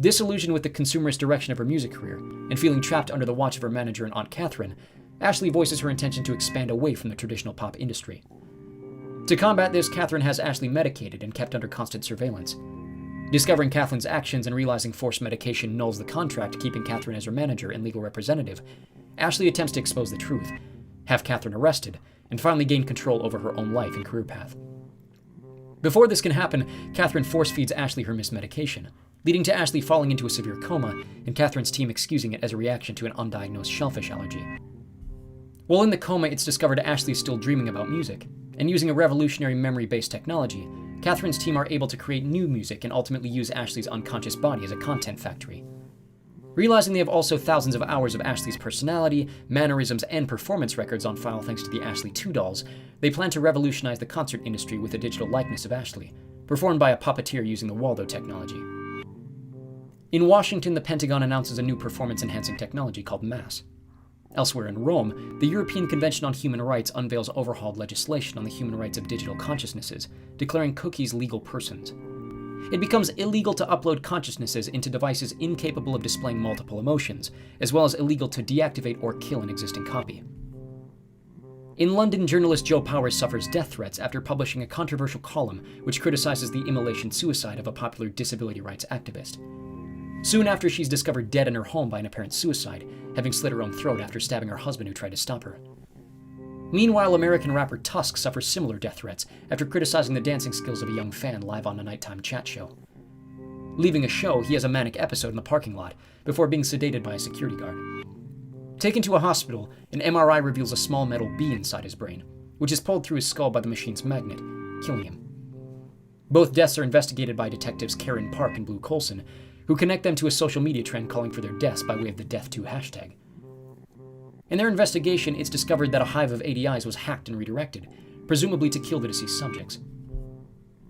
Disillusioned with the consumerist direction of her music career, and feeling trapped under the watch of her manager and Aunt Catherine, Ashley voices her intention to expand away from the traditional pop industry. To combat this, Catherine has Ashley medicated and kept under constant surveillance. Discovering Catherine's actions and realizing forced medication nulls the contract keeping Catherine as her manager and legal representative, Ashley attempts to expose the truth, have Catherine arrested, and finally gain control over her own life and career path. Before this can happen, Catherine force-feeds Ashley her mismedication, leading to Ashley falling into a severe coma and Catherine's team excusing it as a reaction to an undiagnosed shellfish allergy. While in the coma, it's discovered Ashley is still dreaming about music, and using a revolutionary memory-based technology, Catherine's team are able to create new music and ultimately use Ashley's unconscious body as a content factory. Realizing they have also thousands of hours of Ashley's personality, mannerisms, and performance records on file thanks to the Ashley 2 dolls, they plan to revolutionize the concert industry with a digital likeness of Ashley, performed by a puppeteer using the Waldo technology. In Washington, the Pentagon announces a new performance-enhancing technology called MASS. Elsewhere in Rome, the European Convention on Human Rights unveils overhauled legislation on the human rights of digital consciousnesses, declaring cookies legal persons. It becomes illegal to upload consciousnesses into devices incapable of displaying multiple emotions, as well as illegal to deactivate or kill an existing copy. In London, journalist Jo Powers suffers death threats after publishing a controversial column which criticizes the immolation suicide of a popular disability rights activist. Soon after, she's discovered dead in her home by an apparent suicide, having slit her own throat after stabbing her husband who tried to stop her. Meanwhile, American rapper Tusk suffers similar death threats after criticizing the dancing skills of a young fan live on a nighttime chat show. Leaving a show, he has a manic episode in the parking lot before being sedated by a security guard. Taken to a hospital, an MRI reveals a small metal bee inside his brain, which is pulled through his skull by the machine's magnet, killing him. Both deaths are investigated by detectives Karen Park and Blue Coulson, who connect them to a social media trend calling for their deaths by way of the Death2 hashtag. In their investigation, it's discovered that a hive of ADIs was hacked and redirected, presumably to kill the deceased subjects.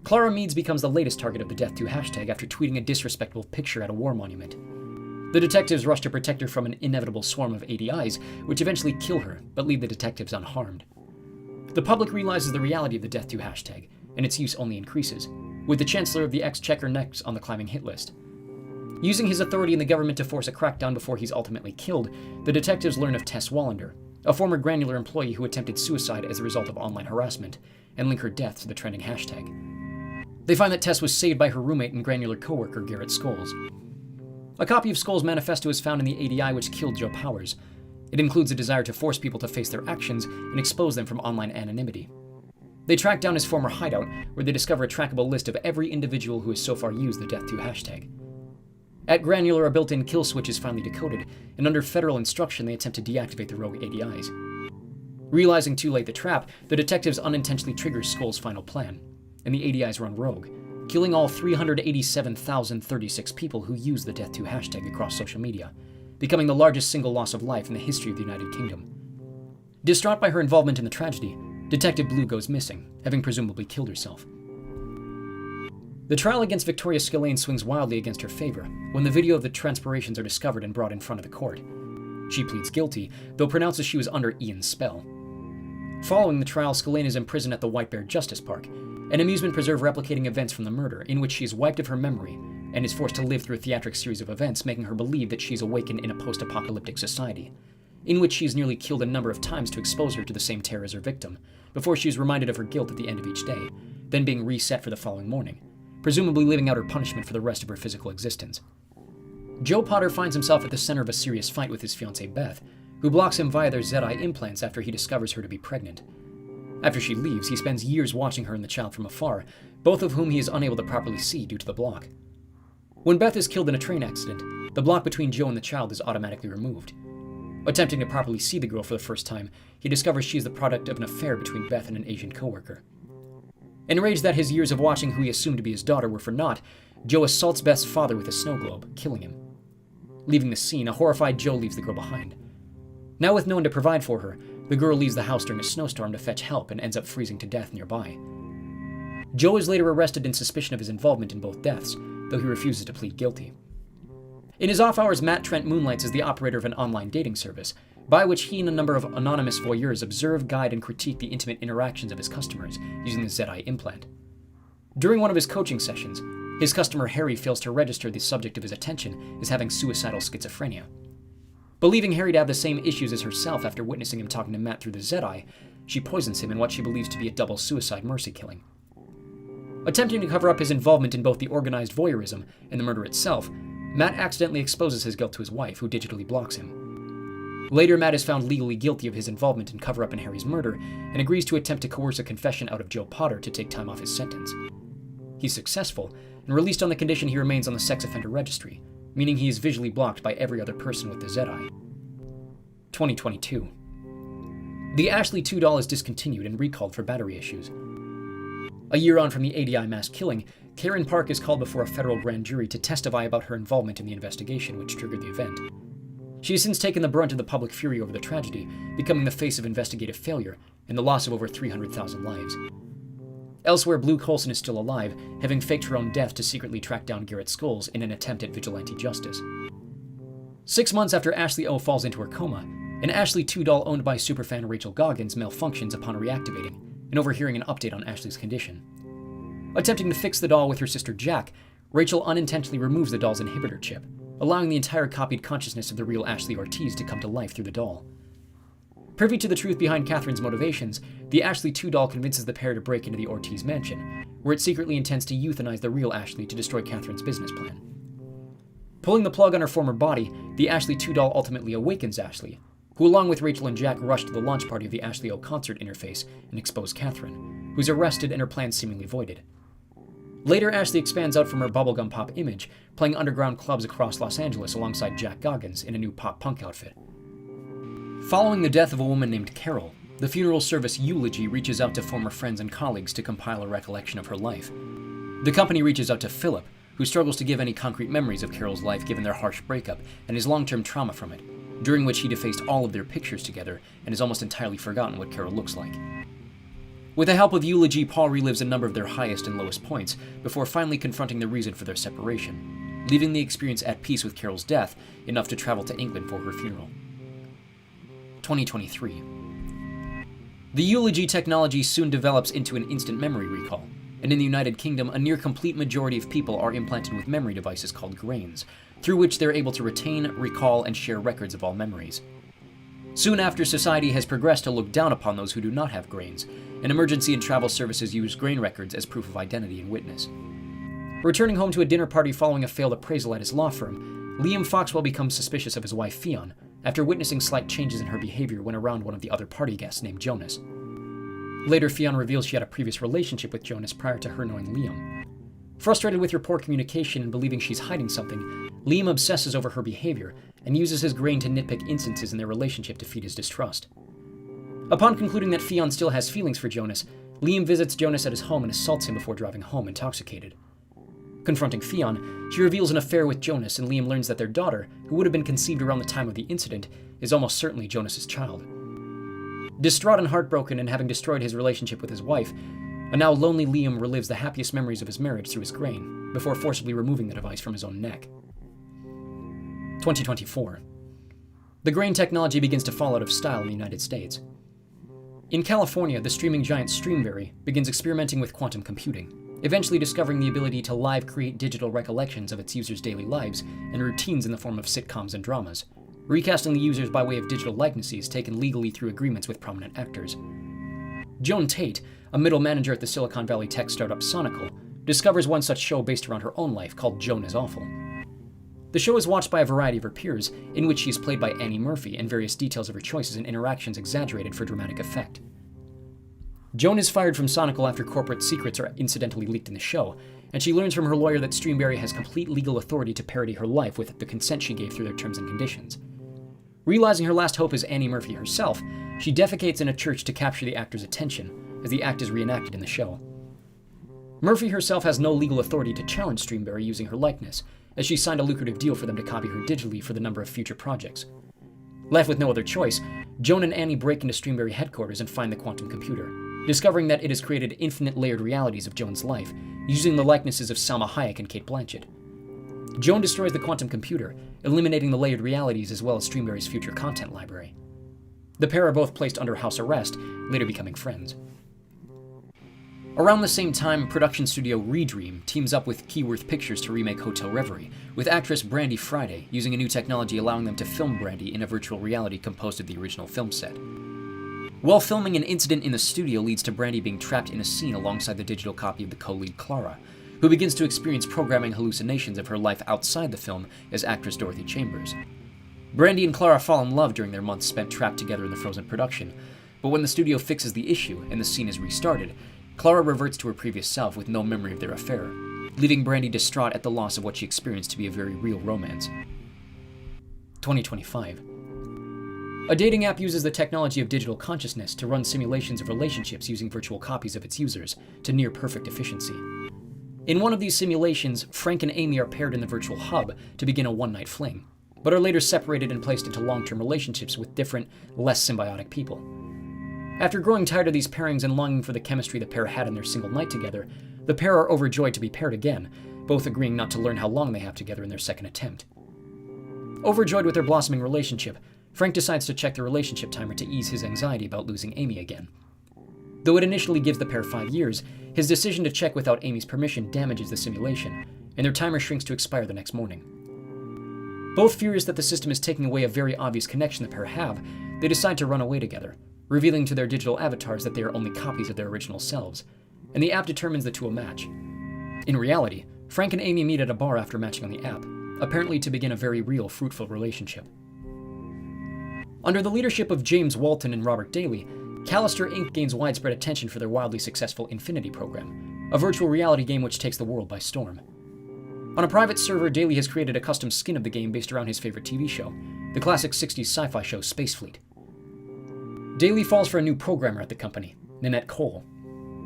Clara Meads becomes the latest target of the Death2 hashtag after tweeting a disrespectful picture at a war monument. The detectives rush to protect her from an inevitable swarm of ADIs, which eventually kill her, but leave the detectives unharmed. The public realizes the reality of the Death2 hashtag, and its use only increases, with the Chancellor of the Exchequer next on the climbing hit list. Using his authority in the government to force a crackdown before he's ultimately killed, the detectives learn of Tess Wallander, a former Granular employee who attempted suicide as a result of online harassment, and link her death to the trending hashtag. They find that Tess was saved by her roommate and Granular coworker Garrett Scholes. A copy of Scholes' manifesto is found in the ADI which killed Jo Powers. It includes a desire to force people to face their actions and expose them from online anonymity. They track down his former hideout, where they discover a trackable list of every individual who has so far used the Death2 hashtag. At Granular, a built-in kill switch is finally decoded, and under federal instruction they attempt to deactivate the rogue ADIs. Realizing too late the trap, the detectives unintentionally trigger Scholes' final plan. and the ADIs run rogue, killing all 387,036 people who use the Death2 hashtag across social media, becoming the largest single loss of life in the history of the United Kingdom. Distraught by her involvement in the tragedy, Detective Blue goes missing, having presumably killed herself. The trial against Victoria Skillane swings wildly against her favor when the video of the transpirations are discovered and brought in front of the court. She pleads guilty, though pronounces she was under Ian's spell. Following the trial, Skillane is imprisoned at the White Bear Justice Park, an amusement preserve replicating events from the murder, in which she is wiped of her memory and is forced to live through a theatric series of events, making her believe that she's awakened in a post-apocalyptic society, in which she is nearly killed a number of times to expose her to the same terror as her victim, before she is reminded of her guilt at the end of each day, then being reset for the following morning, presumably living out her punishment for the rest of her physical existence. Joe Potter finds himself at the center of a serious fight with his fiancée Beth, who blocks him via their ZI implants after he discovers her to be pregnant. After she leaves, he spends years watching her and the child from afar, both of whom he is unable to properly see due to the block. When Beth is killed in a train accident, the block between Joe and the child is automatically removed. Attempting to properly see the girl for the first time, he discovers she is the product of an affair between Beth and an Asian coworker. Enraged that his years of watching who he assumed to be his daughter were for naught, Joe assaults Beth's father with a snow globe, killing him. Leaving the scene, a horrified Joe leaves the girl behind. Now with no one to provide for her, the girl leaves the house during a snowstorm to fetch help and ends up freezing to death nearby. Joe is later arrested in suspicion of his involvement in both deaths, though he refuses to plead guilty. In his off hours, Matt Trent moonlights as the operator of an online dating service, by which he and a number of anonymous voyeurs observe, guide, and critique the intimate interactions of his customers using the ZI implant. During one of his coaching sessions, his customer Harry fails to register the subject of his attention as having suicidal schizophrenia. Believing Harry to have the same issues as herself after witnessing him talking to Matt through the ZI, she poisons him in what she believes to be a double suicide mercy killing. Attempting to cover up his involvement in both the organized voyeurism and the murder itself, Matt accidentally exposes his guilt to his wife, who digitally blocks him. Later, Matt is found legally guilty of his involvement in cover-up in Harry's murder and agrees to attempt to coerce a confession out of Joe Potter to take time off his sentence. He's successful and released on the condition he remains on the sex offender registry, meaning he is visually blocked by every other person with the ZI. 2022. The Ashley 2 doll is discontinued and recalled for battery issues. A year on from the ADI mass killing, Karen Park is called before a federal grand jury to testify about her involvement in the investigation which triggered the event. She has since taken the brunt of the public fury over the tragedy, becoming the face of investigative failure and the loss of over 300,000 lives. Elsewhere, Blue Coulson is still alive, having faked her own death to secretly track down Garrett Scholes in an attempt at vigilante justice. 6 months after Ashley O falls into her coma, an Ashley 2 doll owned by superfan Rachel Goggins malfunctions upon reactivating, and overhearing an update on Ashley's condition. Attempting to fix the doll with her sister Jack, Rachel unintentionally removes the doll's inhibitor chip, allowing the entire copied consciousness of the real Ashley Ortiz to come to life through the doll. Privy to the truth behind Catherine's motivations, the Ashley 2 doll convinces the pair to break into the Ortiz mansion, where it secretly intends to euthanize the real Ashley to destroy Catherine's business plan. Pulling the plug on her former body, the Ashley 2 doll ultimately awakens Ashley, who along with Rachel and Jack rush to the launch party of the Ashley O concert interface and expose Catherine, who's arrested and her plans seemingly voided. Later, Ashley expands out from her bubblegum pop image, playing underground clubs across Los Angeles alongside Jack Goggins in a new pop-punk outfit. Following the death of a woman named Carol, the funeral service Eulogy reaches out to former friends and colleagues to compile a recollection of her life. The company reaches out to Philip, who struggles to give any concrete memories of Carol's life given their harsh breakup and his long-term trauma from it, during which he defaced all of their pictures together and has almost entirely forgotten what Carol looks like. With the help of Eulogy, Paul relives a number of their highest and lowest points before finally confronting the reason for their separation, leaving the experience at peace with Carol's death enough to travel to England for her funeral. 2023. The Eulogy technology soon develops into an instant memory recall, and in the United Kingdom, a near-complete majority of people are implanted with memory devices called grains, through which they're able to retain, recall, and share records of all memories. Soon after, society has progressed to look down upon those who do not have grains, and emergency and travel services use grain records as proof of identity and witness. Returning home to a dinner party following a failed appraisal at his law firm, Liam Foxwell becomes suspicious of his wife Fionn after witnessing slight changes in her behavior when around one of the other party guests named Jonas. Later, Fionn reveals she had a previous relationship with Jonas prior to her knowing Liam. Frustrated with her poor communication and believing she's hiding something, Liam obsesses over her behavior and uses his grain to nitpick instances in their relationship to feed his distrust. Upon concluding that Fionn still has feelings for Jonas, Liam visits Jonas at his home and assaults him before driving home intoxicated. Confronting Fionn, she reveals an affair with Jonas, and Liam learns that their daughter, who would have been conceived around the time of the incident, is almost certainly Jonas's child. Distraught and heartbroken, and having destroyed his relationship with his wife, a now lonely Liam relives the happiest memories of his marriage through his grain, before forcibly removing the device from his own neck. 2024. The grain technology begins to fall out of style in the United States. In California, the streaming giant Streamberry begins experimenting with quantum computing, eventually discovering the ability to live create digital recollections of its users' daily lives and routines in the form of sitcoms and dramas, recasting the users by way of digital likenesses taken legally through agreements with prominent actors. Joan Tate, a middle manager at the Silicon Valley tech startup Sonical, discovers one such show based around her own life called Joan is Awful. The show is watched by a variety of her peers, in which she is played by Annie Murphy, and various details of her choices and interactions exaggerated for dramatic effect. Joan is fired from Sonical after corporate secrets are incidentally leaked in the show, and she learns from her lawyer that Streamberry has complete legal authority to parody her life with the consent she gave through their terms and conditions. Realizing her last hope is Annie Murphy herself, she defecates in a church to capture the actor's attention, as the act is reenacted in the show. Murphy herself has no legal authority to challenge Streamberry using her likeness, as she signed a lucrative deal for them to copy her digitally for the number of future projects. Left with no other choice, Joan and Annie break into Streamberry headquarters and find the quantum computer, discovering that it has created infinite layered realities of Joan's life, using the likenesses of Salma Hayek and Kate Blanchett. Joan destroys the quantum computer, eliminating the layered realities as well as Streamberry's future content library. The pair are both placed under house arrest, later becoming friends. Around the same time, production studio Redream teams up with Keyworth Pictures to remake Hotel Reverie, with actress Brandy Friday using a new technology allowing them to film Brandy in a virtual reality composed of the original film set. While filming, an incident in the studio leads to Brandy being trapped in a scene alongside the digital copy of the co-lead Clara, who begins to experience programming hallucinations of her life outside the film as actress Dorothy Chambers. Brandy and Clara fall in love during their months spent trapped together in the Frozen production, but when the studio fixes the issue and the scene is restarted, Clara reverts to her previous self with no memory of their affair, leaving Brandy distraught at the loss of what she experienced to be a very real romance. 2025. A dating app uses the technology of digital consciousness to run simulations of relationships using virtual copies of its users to near perfect efficiency. In one of these simulations, Frank and Amy are paired in the virtual hub to begin a one-night fling, but are later separated and placed into long-term relationships with different, less symbiotic people. After growing tired of these pairings and longing for the chemistry the pair had in their single night together, the pair are overjoyed to be paired again, both agreeing not to learn how long they have together in their second attempt. Overjoyed with their blossoming relationship, Frank decides to check the relationship timer to ease his anxiety about losing Amy again. Though it initially gives the pair 5 years, his decision to check without Amy's permission damages the simulation, and their timer shrinks to expire the next morning. Both furious that the system is taking away a very obvious connection the pair have, they decide to run away together, revealing to their digital avatars that they are only copies of their original selves, and the app determines the two will match. In reality, Frank and Amy meet at a bar after matching on the app, apparently to begin a very real, fruitful relationship. Under the leadership of James Walton and Robert Daly, Callister Inc. gains widespread attention for their wildly successful Infinity program, a virtual reality game which takes the world by storm. On a private server, Daly has created a custom skin of the game based around his favorite TV show, the classic 60s sci-fi show Space Fleet. Daly falls for a new programmer at the company, Nanette Cole.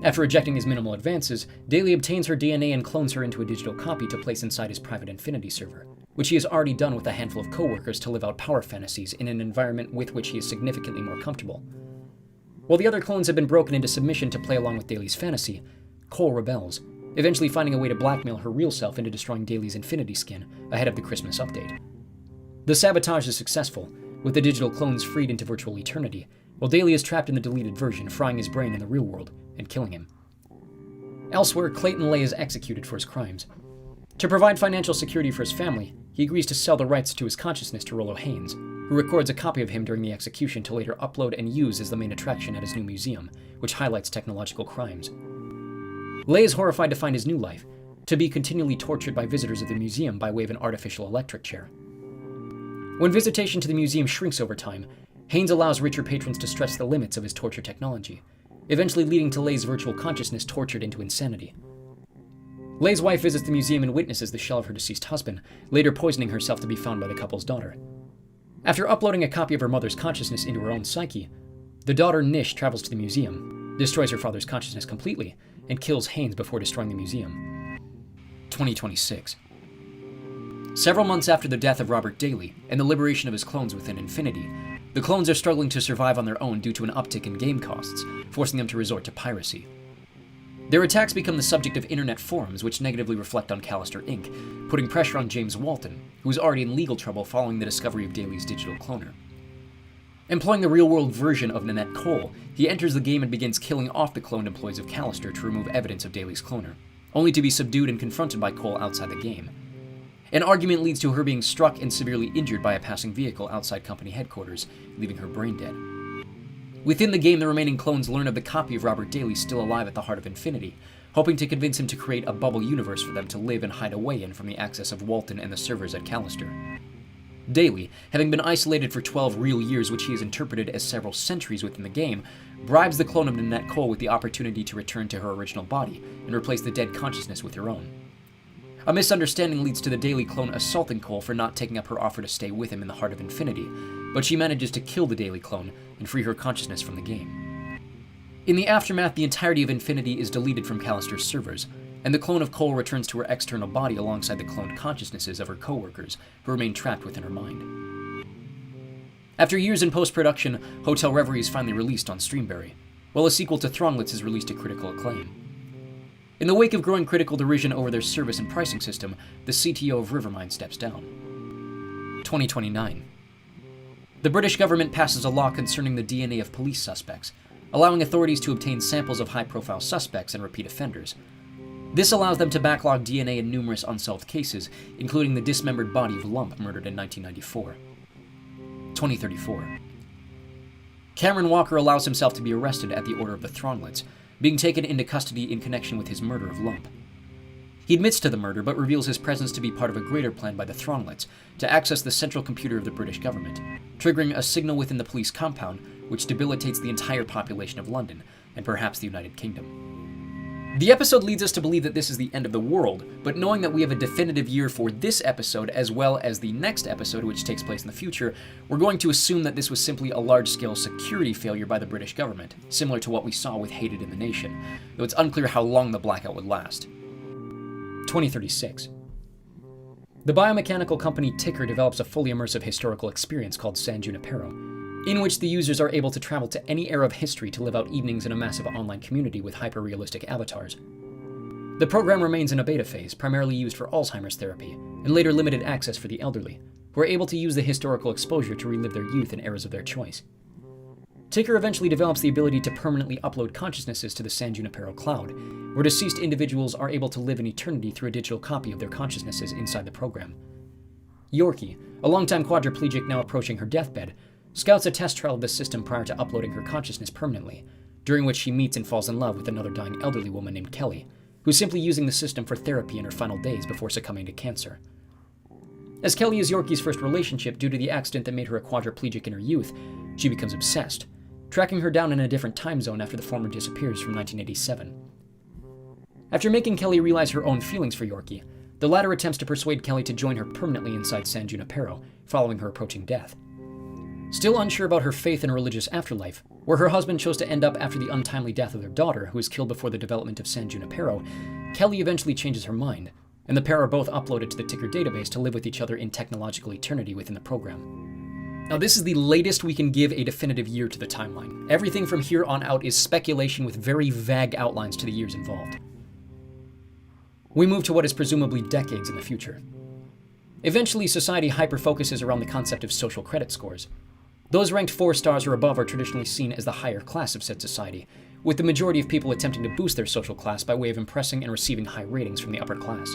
After rejecting his minimal advances, Daly obtains her DNA and clones her into a digital copy to place inside his private Infinity server, which he has already done with a handful of co-workers to live out power fantasies in an environment with which he is significantly more comfortable. While the other clones have been broken into submission to play along with Daly's fantasy, Cole rebels, eventually finding a way to blackmail her real self into destroying Daly's Infinity skin ahead of the Christmas update. The sabotage is successful, with the digital clones freed into virtual eternity, while Daly is trapped in the deleted version, frying his brain in the real world and killing him. Elsewhere, Clayton Lay is executed for his crimes. To provide financial security for his family, he agrees to sell the rights to his consciousness to Rollo Haynes, who records a copy of him during the execution to later upload and use as the main attraction at his new museum, which highlights technological crimes. Lay is horrified to find his new life, to be continually tortured by visitors of the museum by way of an artificial electric chair. When visitation to the museum shrinks over time, Haynes allows richer patrons to stretch the limits of his torture technology, eventually leading to Lay's virtual consciousness tortured into insanity. Lay's wife visits the museum and witnesses the shell of her deceased husband, later poisoning herself to be found by the couple's daughter. After uploading a copy of her mother's consciousness into her own psyche, the daughter Nish travels to the museum, destroys her father's consciousness completely, and kills Haynes before destroying the museum. 2026. Several months after the death of Robert Daly and the liberation of his clones within Infinity, the clones are struggling to survive on their own due to an uptick in game costs, forcing them to resort to piracy. Their attacks become the subject of internet forums which negatively reflect on Callister Inc., putting pressure on James Walton, who is already in legal trouble following the discovery of Daly's digital cloner. Employing the real-world version of Nanette Cole, he enters the game and begins killing off the cloned employees of Callister to remove evidence of Daly's cloner, only to be subdued and confronted by Cole outside the game. An argument leads to her being struck and severely injured by a passing vehicle outside company headquarters, leaving her brain dead. Within the game, the remaining clones learn of the copy of Robert Daly still alive at the heart of Infinity, hoping to convince him to create a bubble universe for them to live and hide away in from the access of Walton and the servers at Callister. Daly, having been isolated for 12 real years, which he has interpreted as several centuries within the game, bribes the clone of Nanette Cole with the opportunity to return to her original body and replace the dead consciousness with her own. A misunderstanding leads to the Daly clone assaulting Cole for not taking up her offer to stay with him in the heart of Infinity, but she manages to kill the Daly clone and free her consciousness from the game. In the aftermath, the entirety of Infinity is deleted from Callister's servers, and the clone of Cole returns to her external body alongside the cloned consciousnesses of her co-workers, who remain trapped within her mind. After years in post-production, Hotel Reverie is finally released on Streamberry, while a sequel to Thronglets is released to critical acclaim. In the wake of growing critical derision over their service and pricing system, the CTO of Rivermind steps down. 2029. The British government passes a law concerning the DNA of police suspects, allowing authorities to obtain samples of high-profile suspects and repeat offenders. This allows them to backlog DNA in numerous unsolved cases, including the dismembered body of Lump murdered in 1994. 2034. Cameron Walker allows himself to be arrested at the order of the Thronglets, being taken into custody in connection with his murder of Lump. He admits to the murder, but reveals his presence to be part of a greater plan by the Thronglets to access the central computer of the British government, triggering a signal within the police compound which debilitates the entire population of London, and perhaps the United Kingdom. The episode leads us to believe that this is the end of the world, but knowing that we have a definitive year for this episode as well as the next episode, which takes place in the future, we're going to assume that this was simply a large-scale security failure by the British government, similar to what we saw with Hated in the Nation, though it's unclear how long the blackout would last. 2036. The biomechanical company Ticker develops a fully immersive historical experience called San Junipero, in which the users are able to travel to any era of history to live out evenings in a massive online community with hyper-realistic avatars. The program remains in a beta phase, primarily used for Alzheimer's therapy, and later limited access for the elderly, who are able to use the historical exposure to relive their youth in eras of their choice. Ticker eventually develops the ability to permanently upload consciousnesses to the San Junipero cloud, where deceased individuals are able to live in eternity through a digital copy of their consciousnesses inside the program. Yorkie, a longtime quadriplegic now approaching her deathbed, scouts a test trial of the system prior to uploading her consciousness permanently, during which she meets and falls in love with another dying elderly woman named Kelly, who's simply using the system for therapy in her final days before succumbing to cancer. As Kelly is Yorkie's first relationship due to the accident that made her a quadriplegic in her youth, she becomes obsessed, tracking her down in a different time zone after the former disappears from 1987. After making Kelly realize her own feelings for Yorkie, the latter attempts to persuade Kelly to join her permanently inside San Junipero, following her approaching death. Still unsure about her faith in a religious afterlife, where her husband chose to end up after the untimely death of their daughter, who was killed before the development of San Junipero, Kelly eventually changes her mind, and the pair are both uploaded to the Ticker database to live with each other in technological eternity within the program. Now, this is the latest we can give a definitive year to the timeline. Everything from here on out is speculation with very vague outlines to the years involved. We move to what is presumably decades in the future. Eventually, society hyper-focuses around the concept of social credit scores. Those ranked 4 stars or above are traditionally seen as the higher class of said society, with the majority of people attempting to boost their social class by way of impressing and receiving high ratings from the upper class.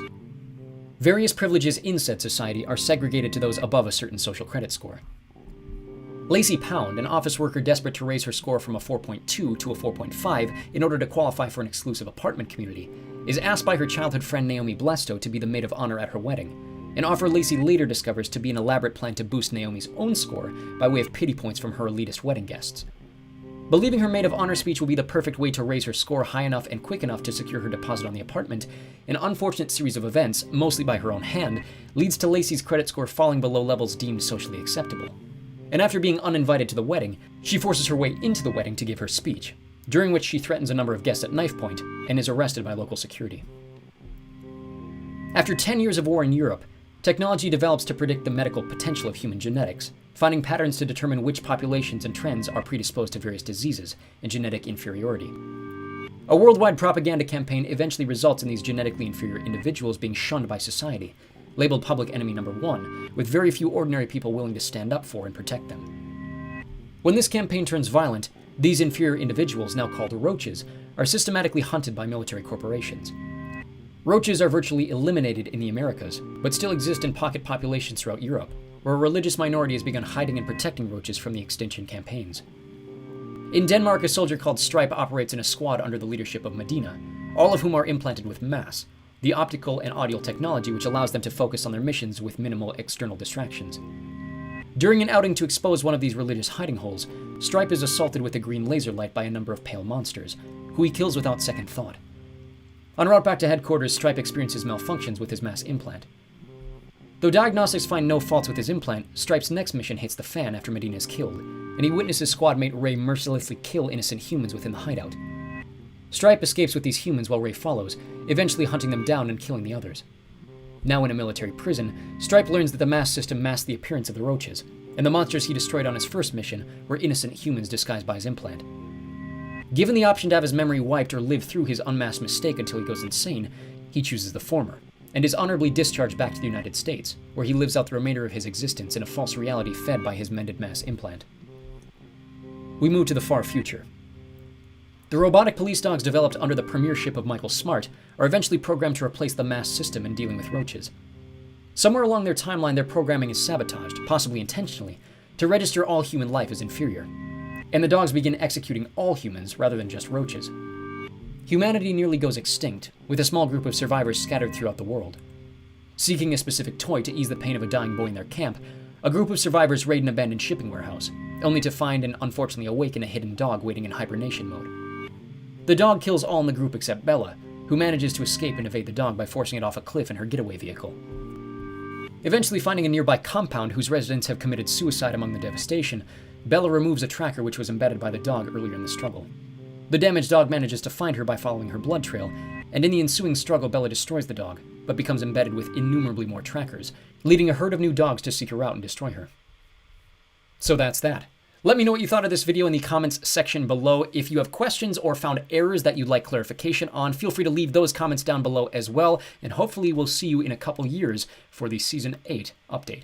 Various privileges in said society are segregated to those above a certain social credit score. Lacey Pound, an office worker desperate to raise her score from a 4.2 to a 4.5 in order to qualify for an exclusive apartment community, is asked by her childhood friend Naomi Blesto to be the maid of honor at her wedding, an offer Lacey later discovers to be an elaborate plan to boost Naomi's own score by way of pity points from her elitist wedding guests. Believing her maid of honor speech will be the perfect way to raise her score high enough and quick enough to secure her deposit on the apartment, an unfortunate series of events, mostly by her own hand, leads to Lacey's credit score falling below levels deemed socially acceptable. And after being uninvited to the wedding, she forces her way into the wedding to give her speech, during which she threatens a number of guests at knife point and is arrested by local security. After 10 years of war in Europe, technology develops to predict the medical potential of human genetics, finding patterns to determine which populations and trends are predisposed to various diseases and genetic inferiority. A worldwide propaganda campaign eventually results in these genetically inferior individuals being shunned by society, labeled public enemy number 1, with very few ordinary people willing to stand up for and protect them. When this campaign turns violent, these inferior individuals, now called roaches, are systematically hunted by military corporations. Roaches are virtually eliminated in the Americas, but still exist in pocket populations throughout Europe, where a religious minority has begun hiding and protecting roaches from the extinction campaigns. In Denmark, a soldier called Stripe operates in a squad under the leadership of Medina, all of whom are implanted with MAS, the optical and audio technology which allows them to focus on their missions with minimal external distractions. During an outing to expose one of these religious hiding holes, Stripe is assaulted with a green laser light by a number of pale monsters, who he kills without second thought. En route back to headquarters, Stripe experiences malfunctions with his MAS implant. Though diagnostics find no faults with his implant, Stripe's next mission hits the fan after Medina is killed, and he witnesses squad mate Ray mercilessly kill innocent humans within the hideout. Stripe escapes with these humans while Ray follows, eventually hunting them down and killing the others. Now in a military prison, Stripe learns that the MAS system masked the appearance of the roaches, and the monsters he destroyed on his first mission were innocent humans disguised by his implant. Given the option to have his memory wiped or live through his unmasked mistake until he goes insane, he chooses the former, and is honorably discharged back to the United States, where he lives out the remainder of his existence in a false reality fed by his mended MAS implant. We move to the far future. The robotic police dogs developed under the premiership of Michael Smart are eventually programmed to replace the MAS system in dealing with roaches. Somewhere along their timeline, their programming is sabotaged, possibly intentionally, to register all human life as inferior, and the dogs begin executing all humans rather than just roaches. Humanity nearly goes extinct, with a small group of survivors scattered throughout the world. Seeking a specific toy to ease the pain of a dying boy in their camp, a group of survivors raid an abandoned shipping warehouse, only to find and unfortunately awaken a hidden dog waiting in hibernation mode. The dog kills all in the group except Bella, who manages to escape and evade the dog by forcing it off a cliff in her getaway vehicle. Eventually finding a nearby compound whose residents have committed suicide among the devastation, Bella removes a tracker which was embedded by the dog earlier in the struggle. The damaged dog manages to find her by following her blood trail, and in the ensuing struggle Bella destroys the dog, but becomes embedded with innumerably more trackers, leading a herd of new dogs to seek her out and destroy her. So that's that. Let me know what you thought of this video in the comments section below. If you have questions or found errors that you'd like clarification on, feel free to leave those comments down below as well, and hopefully we'll see you in a couple years for the Season 8 update.